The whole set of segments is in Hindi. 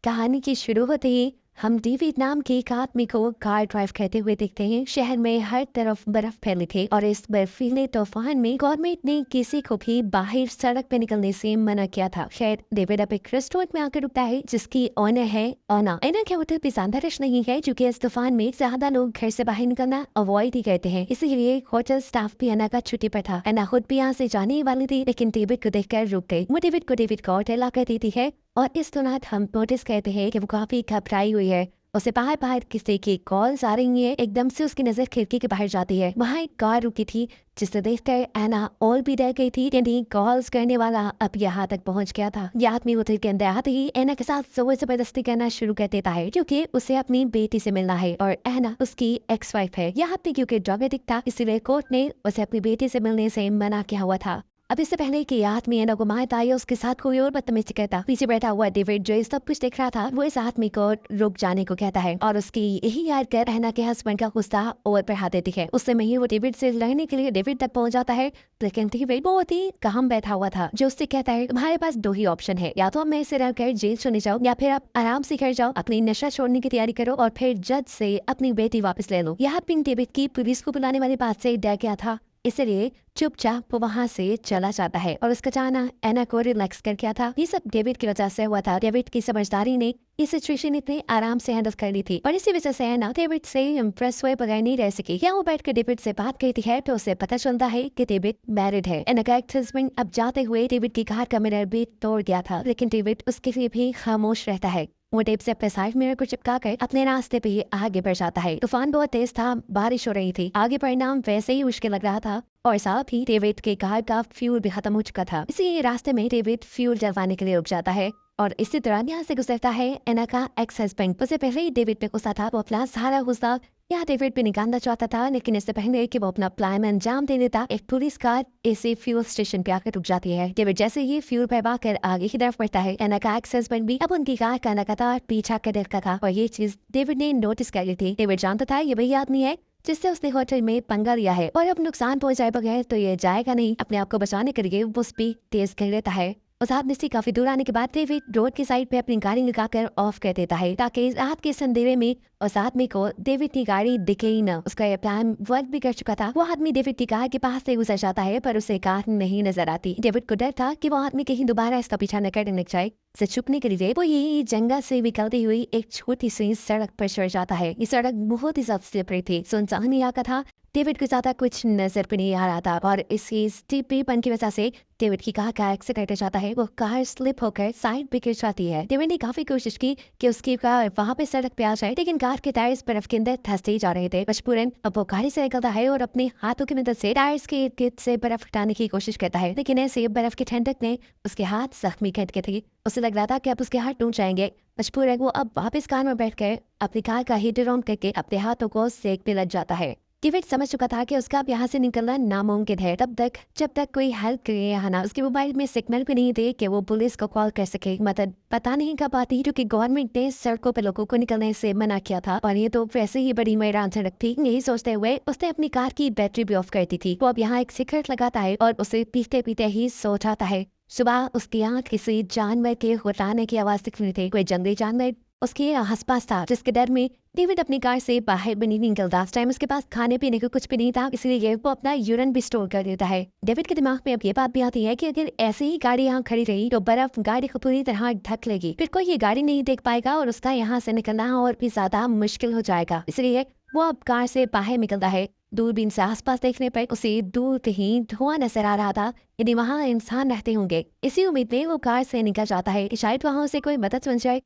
कहानी की शुरू होते ही हम डेविड नाम के एक आदमी को कार ड्राइव करते हुए देखते हैं। शहर में हर तरफ बर्फ फैली थी और इस बर्फीले तूफान में गवर्नमेंट ने किसी को भी बाहर सड़क पे निकलने से मना किया था। खैर डेविड अब एक रेस्टोरेंट में आकर रुकता है जिसकी ओनर है ओना। एना के होटल पे ज्यादा रश नहीं है क्योंकि इस तूफान में ज्यादा लोग घर से बाहर निकलना अवॉइड ही करते हैं, इसीलिए होटल स्टाफ भी एना का छुट्टी पर था। एना खुद भी यहाँ से जाने ही वाली थी लेकिन डेविड को देखकर रुक गई। वो डेविड को होटल आकर देती है और इस दौरान हम नोटिस करते हैं कि वो काफी घबराई हुई है। उसे बाहर बाहर किसी की कॉल्स आ रही है। एकदम से उसकी नजर खिड़की के बाहर जाती है। वहाँ एक कार रुकी थी जिसे देखकर एना और भी डर गई थी कि कॉल्स करने वाला अब यहाँ तक पहुँच गया था। ये आदमी होटल के अंदर आते ही एना के साथ जोर जबरदस्ती करना शुरू कर देता है क्योंकि उसे अपनी बेटी से मिलना है और एना उसकी एक्स वाइफ है। यहाँ पे क्योंकि ड्रग था इसीलिए कोर्ट ने उसे अपनी बेटी से मिलने से मना किया हुआ था। अब इससे पहले कि आदमी एना को मारता है उसके साथ कोई और बदतमीजी करता, पीछे बैठा हुआ डेविड जो सब कुछ देख रहा था वो इस आदमी को रुक जाने को कहता है और उसकी यही याद कर एना के हस्बैंड का गुस्सा और बढ़ा देती है। उससे में ही वो डेविड से लड़ने के लिए डेविड तक पहुंच जाता है लेकिन डेविड बहुत ही काम बैठा हुआ था जो उससे कहता है तुम्हारे पास दो ही ऑप्शन है, या तो अब मैं इसे रहकर जेल चले जाओ या फिर आप आराम से घर जाओ, अपनी नशा छोड़ने की तैयारी करो और फिर जज से अपनी बेटी वापस ले लो। यहाँ पिंक डेविड की पुलिस को बुलाने वाली बात से डर गया था, इसलिए चुपचाप वो वहाँ से चला जाता है और उसका जाना एना को रिलैक्स कर गया था। ये सब डेविड की वजह से हुआ था। डेविड की समझदारी ने इस सिचुएशन इतने आराम से हैंडल कर ली थी और इसी वजह से एना डेविड से इम्प्रेस हुए बगैर नहीं रह सकी। क्या वो बैठ कर डेविड से बात करती है तो उसे पता चलता है कि डेविड मैरिड है। एना का एक्स हस्बैंड अब जाते हुए डेविड की कार का मिरर भी तोड़ गया था लेकिन डेविड उसके लिए भी खामोश रहता है। वो टेप से अपने साइड मिरर को चिपका कर अपने रास्ते पे आगे बढ़ जाता है। तूफान बहुत तेज था, बारिश हो रही थी, आगे बढ़ना वैसे ही मुश्किल लग रहा था और साथ ही डेविड के कार का फ्यूल भी खत्म हो चुका था। इसी रास्ते में डेविड फ्यूल डलवाने के लिए रुक जाता है और इसी दौरान यहाँ से गुजरता है एना का एक्स हस्बैंड। उससे पहले ही डेविड पे गुस्सा था, वो अपना सारा गुस्सा यहाँ डेविड पे निकालना चाहता था लेकिन इससे पहले कि वो अपना प्लान अंजाम दे देता एक पुलिस कार इसे फ्यूल स्टेशन पे आकर रुक जाती है। डेविड जैसे ही फ्यूल भरवा कर आगे की तरफ बढ़ता है एना का एक्स हस्बैंड भी अब उनकी कार का लगातार पीछा कर रखा था और ये चीज डेविड ने नोटिस कर ली थी। डेविड जानता था ये वही आदमी है जिससे उसने होटल में पंगा लिया है और अब नुकसान पहुंचाए बगैर तो ये जाएगा नहीं। अपने आप को बचाने के लिए वो स्पीड तेज कर लेता है। उस आदमी से काफी दूर आने के बाद डेविड रोड की साइड पे अपनी गाड़ी लगाकर ऑफ कर देता है ताकि रात के अंधेरे में उस आदमी को डेविड की गाड़ी दिखे ही न। उसका ये प्लान वर्क भी कर चुका था। वो आदमी डेविड की कार के पास से गुजर जाता है पर उसे कार नहीं नजर आती। डेविड को डर था कि वो आदमी कहीं दोबारा इसका पीछा न करने लग जाए। से छुपने के लिए वो यही जंगल से निकलती हुई एक छोटी सी सड़क पर चढ़ जाता है। ये सड़क बहुत ही ज्यादा स्लिपरी थी, सुनसान इलाका था। डेविड को ज्यादा कुछ नजर भी नहीं आ रहा था और इसी स्टीपीपन की वजह से डेविड की कार का एक्सीडेंट हो जाता है। वो कार स्लिप होकर साइड पे गिर जाती है। डेविड ने काफी कोशिश की कि उसकी कार वहाँ पे सड़क पे आ जाए लेकिन कार के टायर्स बर्फ के अंदर धंसते ही जा रहे थे। मजबूरन अब वो गाड़ी से निकलता है और अपने हाथों की मदद से टायर्स के इर्द गिर्द से बर्फ हटाने की कोशिश करता है लेकिन ऐसे बर्फ की ठंडक ने उसके हाथ जख्मी कर के थे। उसे लग रहा था कि अब उसके हाथ टूट जाएंगे। मजबूरन वो अब वापस कार में बैठ कर अपनी कार का हीटर ऑन करके अपने हाथों को सेक पे लग जाता है। डेविड समझ चुका था कि उसका अब यहाँ से निकलना नामुमकिन है तब तक जब तक कोई हेल्प करे यहाँ ना। उसके मोबाइल में सिग्नल भी नहीं थे कि वो पुलिस को कॉल कर सके। मतलब पता नहीं कब आती क्योंकि गवर्नमेंट ने सड़कों पर लोगों को निकलने से मना किया था और ये तो वैसे ही बड़ी मैदान सड़क थी। यही सोचते हुए उसने अपनी कार की बैटरी भी ऑफ कर दी थी। वो अब यहाँ एक सिगरेट लगाता है और उसे पीते पीते ही सो जाता है। सुबह उसकी आँख किसी जानवर के हुर्राने की आवाज दिख रही थी। कोई जंगली जानवर उसके आसपास था जिसके डर में डेविड अपनी कार से बाहर भी नहीं निकलता। इस टाइम उसके पास खाने पीने को कुछ भी नहीं था इसलिए वो अपना यूरिन भी स्टोर कर देता है। डेविड के दिमाग में अब ये बात भी आती है कि अगर ऐसे ही गाड़ी यहाँ खड़ी रही तो बर्फ गाड़ी को पूरी तरह ढक लेगी, फिर कोई ये गाड़ी नहीं देख पाएगा और उसका यहाँ से निकलना और भी ज्यादा मुश्किल हो जाएगा। इसलिए वो अब कार से बाहर निकलता है। दूरबीन से आसपास देखने पर उसे दूर ही धुआं नजर आ रहा था, यदि वहाँ इंसान रहते होंगे। इसी उम्मीद में वो कार से निकल जाता है कि शायद वहाँ उसे कोई मदद मिल जाए।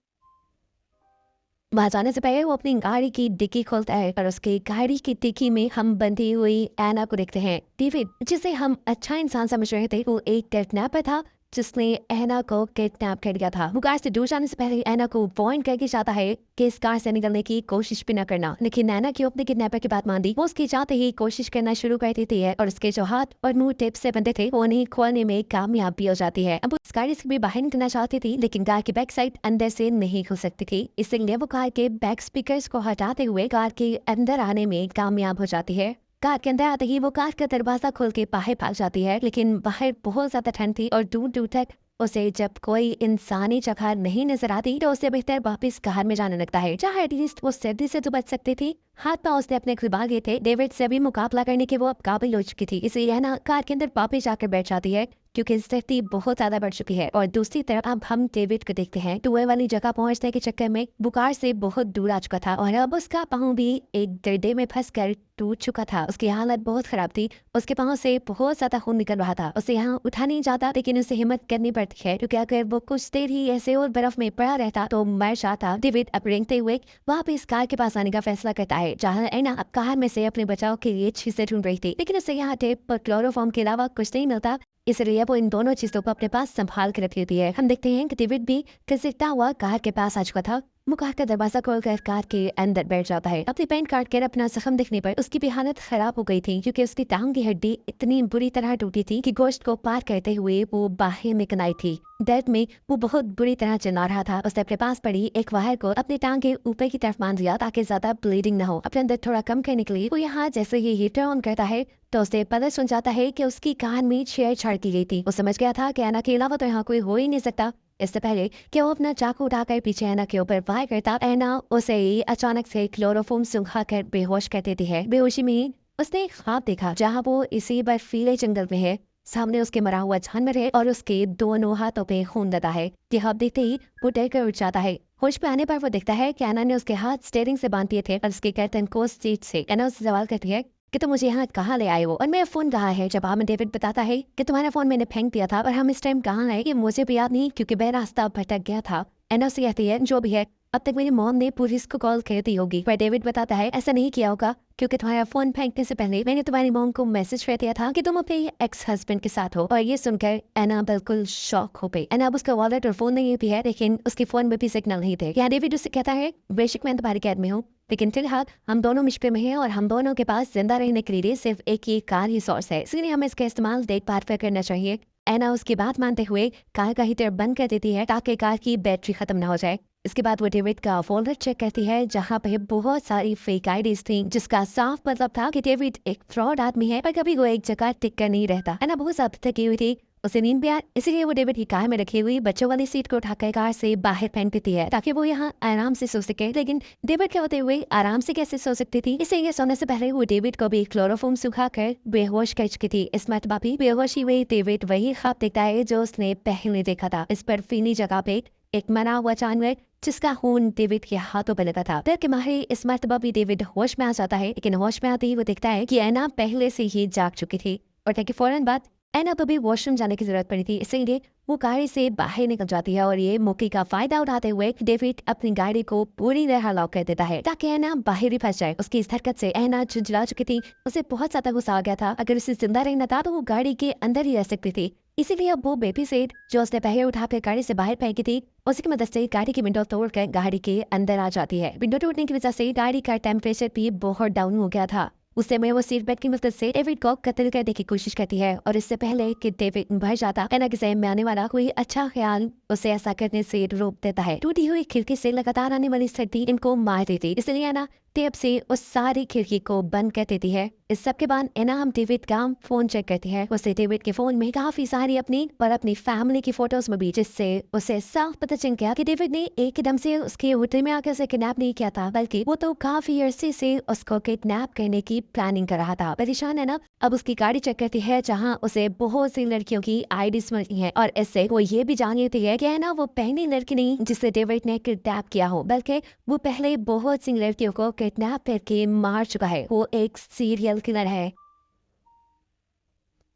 वहाँ जाने से पहले वो अपनी गाड़ी की डिक्की खोलता है और उसकी गाड़ी की डिक्की में हम बंधी हुई एना को देखते हैं। डेविड जिसे हम अच्छा इंसान समझ रहे थे वो एक किडनैपर था जिसने एना को किडनैप कर लिया था। वो कार से दूर जाने से पहले एना को वार्न करके चाहता है कि इस कार से निकलने की कोशिश भी न करना, लेकिन एना क्यों अपने किडनैपर की बात मान दी। वो उसकी चाहते ही कोशिश करना शुरू कर देती है और उसके जो हाथ और मुंह टिप से बंधे थे वो उन्हें खोलने में कामयाब भी हो जाती है। अब उस गाड़ी से भी बाहर निकलना चाहती थी लेकिन कार की बैक साइड अंदर से नहीं खुल सकती थी, इसलिए वो कार के बैक स्पीकर्स को हटाते हुए कार के अंदर आने में कामयाब हो जाती है। कार के अंदर आते ही वो कार का दरवाजा खोल के बाहर भाग जाती है लेकिन बाहर बहुत ज्यादा ठंड थी और दूर दूर तक उसे जब कोई इंसानी जगह नहीं नजर आती तो उसे बेहतर वापस कार में जाने लगता है, जहाँ एटलीस्ट वो सर्दी से तो बच सकती थी। हाथ पांव उसने अपने खुलवा गए थे, डेविड से भी मुकाबला करने के वो अब काबिल हो चुकी थी, इसलिए है ना कार के अंदर वापस जाकर बैठ जाती है क्योंकि सर्दी बहुत ज्यादा बढ़ चुकी है। और दूसरी तरफ अब हम डेविड को देखते हैं, टूए वाली जगह पहुंचने के चक्कर में बुखार से बहुत दूर आ चुका था और अब उसका पाँव भी एक गड्ढे में फंस कर टूट चुका था। उसकी हालत बहुत खराब थी, उसके पाँव से बहुत ज्यादा खून निकल रहा था। उसे यहाँ उठा नहीं जाता, लेकिन उसे हिम्मत करनी पड़ती है क्योंकि अगर वो कुछ देर ही ऐसे और बर्फ में पड़ा रहता तो मर जाता। डेविड अब रेंगते हुए वापस कार के पास आने का फैसला करता है, जहाँ एना अब कार में से अपने बचाव के लिए चीजें ढूंढ रही थी, लेकिन उसे यहाँ टेप और क्लोरोफॉर्म के अलावा कुछ नहीं मिलता, इसलिए वो इन दोनों चीजों को अपने पास संभाल कर रखी होती है। हम देखते हैं कि डेविड भी घसीटता हुआ कार के पास आ चुका था। वो कार का दरवाजा खोलकर कार के अंदर बैठ जाता है। अपनी पैंट काट कर अपना जख्म दिखने पर उसकी भी हालत खराब हो गई थी क्योंकि उसकी टांग की हड्डी इतनी बुरी तरह टूटी थी कि गोश्त को पार करते हुए वो बाहर निकल आई थी। दर्द में वो बहुत बुरी तरह चिल्ला रहा था। उसने अपने पास पड़ी एक वायर को अपनी टांग के ऊपर की तरफ बांध दिया ताकि ज्यादा ब्लीडिंग न हो। अपने अंदर थोड़ा कम करने के लिए वो यहाँ जैसे ही हीटर ऑन करता है तो उसे पता चल जाता है कि उसकी कान में छेड़छाड़ की गई थी। वो समझ गया था कि एना के अलावा तो यहाँ कोई हो ही नहीं सकता। इससे पहले कि वो अपना चाकू उठाकर पीछे एना के ऊपर वार करता, एना उसे ही अचानक से क्लोरोफॉर्म सुंघा कर बेहोश कर देती है। बेहोशी में उसने एक ख्वाब देखा जहाँ वो इसी बर्फीले जंगल में है, सामने उसके मरा हुआ जानवर है और उसके दोनों हाथों पे खून लगा है। ये ख्वाब देखते ही वो डर कर उठ जाता है। होश पे आने पर वो देखता है कि एना ने उसके हाथ स्टीयरिंग से बांध दिए थे और उसके गर्दन को सीट से। एना उससे सवाल करती है कि तुम मुझे यहाँ कहाँ ले आए हो और मेरा फोन कहाँ है। जवाब में डेविड बताता है कि तुम्हारा फोन मैंने फेंक दिया था और हम इस टाइम कहाँ आए ये मुझे भी याद नहीं क्योंकि मैं रास्ता भटक गया था। एना से कहती है जो भी है अब तक मेरी मॉम ने पुलिस को कॉल कर दी होगी, पर डेविड बताता है ऐसा नहीं किया होगा क्योंकि तुम्हारा फोन फेंकने से पहले मैंने तुम्हारी मॉम को मैसेज कर दिया था कि तुम अपने एक्स हस्बैंड के साथ हो। और ये सुनकर एना बिल्कुल शॉक हो गई। एना अब उसका वॉलेट और फोन नहीं भी है, लेकिन उसके फोन में भी सिग्नल नहीं थे। यहाँ डेविड उससे कहता है बेशक मैं तुम्हारी कैद में हूँ, लेकिन फिलहाल हम दोनों मुश्किल में हैं और हम दोनों के पास जिंदा रहने के लिए सिर्फ एक ही कार ही सोर्स है, इसलिए हमें इसका इस्तेमाल देखभाल पर करना चाहिए। एना उसकी बात मानते हुए कार का हीटर बंद कर देती है ताकि कार की बैटरी खत्म न हो जाए। इसके बाद वो डेविड का फोल्डर चेक करती है जहाँ पे बहुत सारी फेक आईडीज थी, जिसका साफ मतलब था कि डेविड एक फ्रॉड आदमी है, पर कभी वो एक जगह टिक कर नहीं रहता। एना बहुत ज्यादा थकी हुई थी, उसे नींद भी आ, इसीलिए वो डेविड की कार में रखी हुई बच्चों वाली सीट को उठाकर कार से बाहर फेंक देती है ताकि वो यहाँ आराम से सो सके। लेकिन डेविड के होते हुए आराम से कैसे सो सकती थी, इसलिए सोने से पहले वो डेविड को भी क्लोरोफॉर्म सुखा कर बेहोश कर चुकी थी। इस मरतबा भी बेहोशी हुई डेविड वही ख्वाब देखता है जो उसने पहले देखा था। इस बर्फीली जगह पे एक मरा हुआ जानवर जिसका खून डेविड के हाथों पर लगा था। डर के मारे इस मरतबा भी डेविड होश में आ जाता है, लेकिन होश में आते ही वो देखता है कि एना पहले से ही जाग चुकी थी और ताकि फौरन बाद एना को भी वॉशरूम जाने की जरूरत पड़ी थी, इसलिए वो गाड़ी से बाहर निकल जाती है और ये मौके का फायदा उठाते हुए डेविड अपनी गाड़ी को पूरी तरह लॉक कर देता है ताकि एना बाहर ही फंस जाए। उसकी इस हरकत से एना झुंझला चुकी थी, उसे बहुत ज्यादा गुस्सा आ गया था। अगर उसे जिंदा रहना था तो वो गाड़ी के अंदर ही रह सकती थी, इसीलिए अब वो बेबी सीट जो उसने पहले उठाकर गाड़ी से बाहर फेंकी थी उसी की मदद से गाड़ी की विंडो तोड़कर गाड़ी के अंदर आ जाती है। विंडो टूटने की वजह से गाड़ी का टेम्परेचर भी बहुत डाउन हो गया था। उस समय वो सीट बेल्ट की मदद से डेविड को कत्ल करने की कोशिश करती है और इससे पहले कि डेविड मर जाता एना के ज़हन में आने वाला कोई अच्छा ख्याल उसे ऐसा करने से रोक देता है। टूटी हुई खिड़की से लगातार आने वाली सर्दी इनको मार देती, इसलिए एना टेप से उस सारी खिड़की को बंद कर देती है। इस सब के बाद एना हम डेविड का फोन चेक करती है। उसे डेविड के फोन में काफी सारी अपनी और अपनी फैमिली की फोटोज में भी, जिससे उसे साफ पता चल गया कि डेविड ने एकदम से उसके होटल में आकर उसे किडनैप नहीं किया था, बल्कि वो तो काफी अरसे से उसको किडनैप करने की प्लानिंग कर रहा था। परेशान है ना, अब उसकी गाड़ी चेक करती है जहाँ उसे बहुत सी लड़कियों की आईडीज मिली है और इससे वो ये भी जान लेती है कि है ना वो पहली लड़की नहीं जिसे डेविड ने किडनैप किया हो, बल्कि वो पहले बहुत सी लड़कियों को किडनैप करके मार चुका है। वो एक सीरियल किलर है।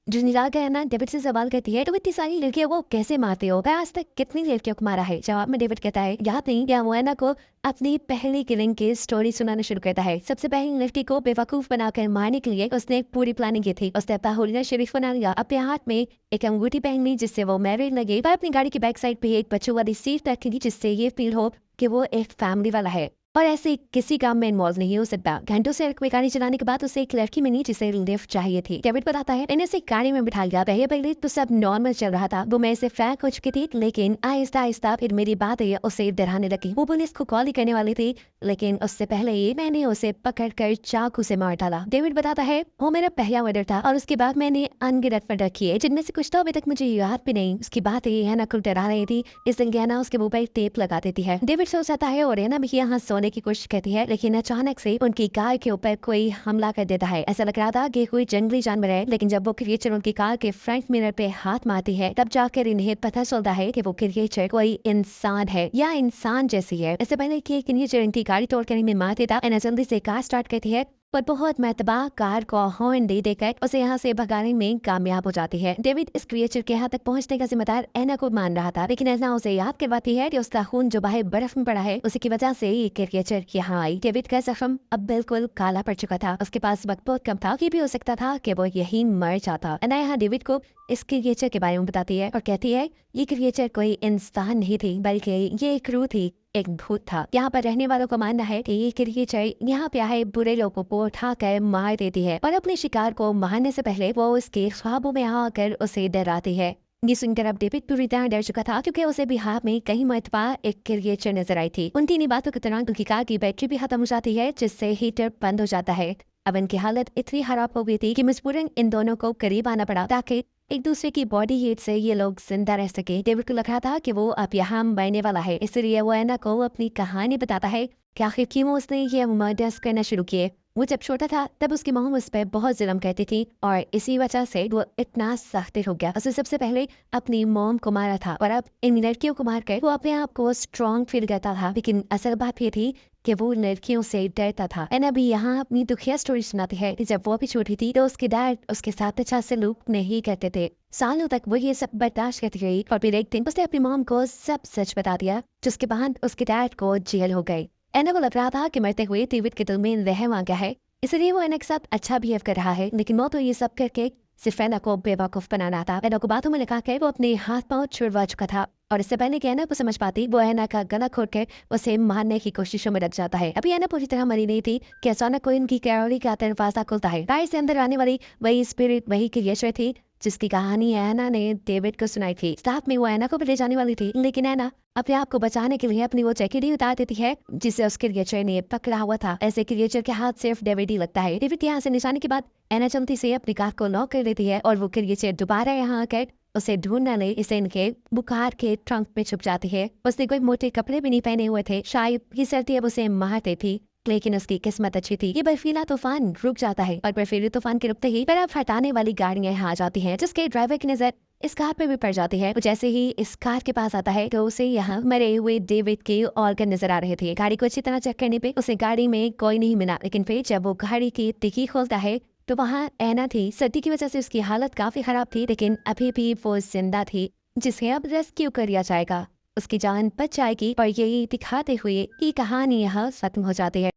जो निराल का है ना डेविड से सवाल करती है तो इतनी सारी लड़कियों को कैसे मारते हो, मैं आज तक कितनी लड़कियों को मारा है। जवाब में डेविड कहता है याद नहीं क्या वो एना को अपनी पहली किलिंग की स्टोरी सुनाना शुरू करता है। सबसे पहली लड़की को बेवकूफ बनाकर मारने के लिए उसने एक पूरी प्लानिंग की थी। उसने अपना होलिया शरीफ बना लिया, अपने हाथ में एक अंगूठी पहन ली जिससे वो मैरिड लगे, पर अपनी गाड़ी की बैक साइड पे एक बच्चों वाली सीट रखी जिससे ये फील हो कि वो एक फैमिली वाला है। और ऐसे किसी काम में इन्वॉल्व नहीं हो सकता। घंटों से गाड़ी चलाने के बाद उसे एक लड़की मिली जिसे लिफ्ट चाहिए थी। डेविड बताता है मैंने उसे गाड़ी में बिठा लिया। पहले तो सब नॉर्मल चल रहा था, वो मैं से फ्रैंक हो चुकी थी, लेकिन आहिस्ता आहिस्ता फिर मेरी बात उसे डराने लगी। वो पुलिस को कॉल ही करने वाली थी, लेकिन उससे पहले ही मैंने उसे पकड़कर चाकू से मार डाला। डेविड बताता है वो मेरा पहला मर्डर था और उसके बाद मैंने अनगिनत मर्डर किए, जिनमें से कुछ तो अभी तक मुझे याद भी नहीं। उसकी बात हैना को डरा रही थी, इसलिए हैना उसके मुंह पर टेप लगा देती है। डेविड सो जाता है और हैना भी यहाँ सोने की कोशिश करती है, लेकिन अचानक से उनकी कार के ऊपर कोई हमला कर देता है। ऐसा लग रहा था कि कोई जंगली जानवर है, लेकिन जब वो क्रिएचर उनकी कार के फ्रंट मिरर पे हाथ मारती है, तब जाकर इन्हें पता चलता है कि वो क्रिएचर कोई इंसान है या इंसान जैसी है। इससे पहले कि क्रिएचर इनकी गाड़ी तोड़कर इन्हें मार देता, एना जल्दी से कार स्टार्ट करती है, पर बहुत मरतबा कार को हॉर्न दे देकर उसे यहाँ से भगाने में कामयाब हो जाती है। डेविड इस क्रिएचर के यहाँ तक पहुँचने का जिम्मेदार एना को मान रहा था, लेकिन एना उसे याद करवाती है कि उसका खून जो बाहर बर्फ में पड़ा है, उसी की वजह से ये क्रिएचर यहाँ आई। डेविड का जख्म अब बिल्कुल काला पड़ चुका था, उसके पास वक्त बहुत कम था, ये भी हो सकता था कि वो यही मर जाता। एना यहाँ डेविड को इस क्रिएचर के बारे में बताती है और कहती है ये क्रिएचर कोई इंसान नहीं थी, बल्कि ये एक रूह थी, एक भूत था। यहाँ पर रहने वालों का मानना है कि ये क्रिएचर यहाँ पे आए बुरे लोगों को उठाकर मार देती है और अपने शिकार को मारने से पहले वो उसके ख्वाबों में आकर उसे डराती है। ये सुनकर अब डेविड पूरी तरह डर चुका था, क्योंकि उसे बिहार में कई मरतबा एक क्रिएचर नजर आई थी। उन तीन बातों के दौरान उनकी कार की बैटरी भी खत्म हो जाती है, जिससे हीटर बंद हो जाता है। अब इनकी हालत इतनी खराब हो गई थी कि मजबूरन इन दोनों को करीब आना पड़ा ताकि एक दूसरे की बॉडी हीट से ये लोग जिंदा रह सके। डेविड को लग रहा था कि वो अब यहाँ मरने वाला है, इसलिए वो एना को अपनी कहानी बताता है कि आखिर क्यों उसने ये मर्डर्स करना शुरू किए। वो जब छोटा था तब उसकी मॉम उस पर बहुत जुल्म करती थी और इसी वजह से वो इतना सख्त हो गया। उसे सबसे पहले अपनी मॉम को मारा था और अब इन लड़कियों को मारकर वो अपने आप को स्ट्रॉन्ग फील करता था, लेकिन असल बात ये थी कि वो लड़कियों से डरता था। एना भी यहाँ अपनी दुखिया स्टोरी सुनाती है कि जब वो भी छोटी थी तो उसके डैड उसके साथ अच्छा सलूक नहीं करते थे। सालों तक वो ये सब बर्दाश्त करती रही और फिर एक दिन उसने अपनी मॉम को सब सच बता दिया, जिसके बाद उसके डैड को जेल हो गई। एना को लग रहा था कि मरते हुए डेविड के दिल में रहम आ गया है, इसलिए वो एना के साथ अच्छा बिहेव कर रहा है, लेकिन वो तो ये सब करके सिर्फ एना को बेवकूफ बनाना था। एना को बातों में लगा कर वो अपने हाथ पांव छुड़वा चुका था और इससे पहले कि एना को समझ पाती, वो एना का गला खोद कर उसे मारने की कोशिशों में लग जाता है। अभी एना पूरी तरह मरी नहीं थी कि अचानक कोई उनकी कैरोली का दरवाजा खुलता है। कार से अंदर आने वाली वही स्पिरिट, वही क्रिएचर थी जिसकी कहानी एना ने डेविड को सुनाई थी। साथ में वो एना को भी ले जाने वाली थी, लेकिन एना अपने आप को बचाने के लिए अपनी वो जैकेट ही उतार देती है जिसे उस क्रिएचर ने पकड़ा हुआ था। ऐसे क्रिएचर के हाथ सिर्फ डेविड ही लगता है। डेविड यहाँ से निशाने के बाद एना जल्दी से अपनी कार को लॉक कर देती है और वो क्रिएचर दोबारा यहाँ आकर उसे ढूंढने ले इसे इनके बुखार के ट्रंक में छुप जाती है। उसने कोई मोटे कपड़े भी नहीं पहने हुए थे, शायद ये सर्दी अब उसे मारते थी, लेकिन उसकी किस्मत अच्छी थी। ये बर्फीला तूफान रुक जाता है और बर्फीले तूफान के रुकते ही बर्फ हटाने वाली गाड़ियां यहाँ आ जाती हैं, जिसके ड्राइवर की नजर इस कार पे भी पड़ जाती है। जैसे ही इस कार के पास आता है तो उसे यहाँ मरे हुए डेविड के ऑर्गन नजर आ रहे थे। गाड़ी को अच्छी तरह चेक करने पे उसे गाड़ी में कोई नहीं मिला, लेकिन फिर जब वो गाड़ी की डिक्की खोलता है तो वहाँ एना थी। सर्दी की वजह से उसकी हालत काफी खराब थी, लेकिन अभी भी वो जिंदा थी, जिसे अब रेस्क्यू कर लिया जाएगा। उसकी जान बच जाएगी और यही दिखाते हुए ये कहानी यहाँ खत्म हो जाती है।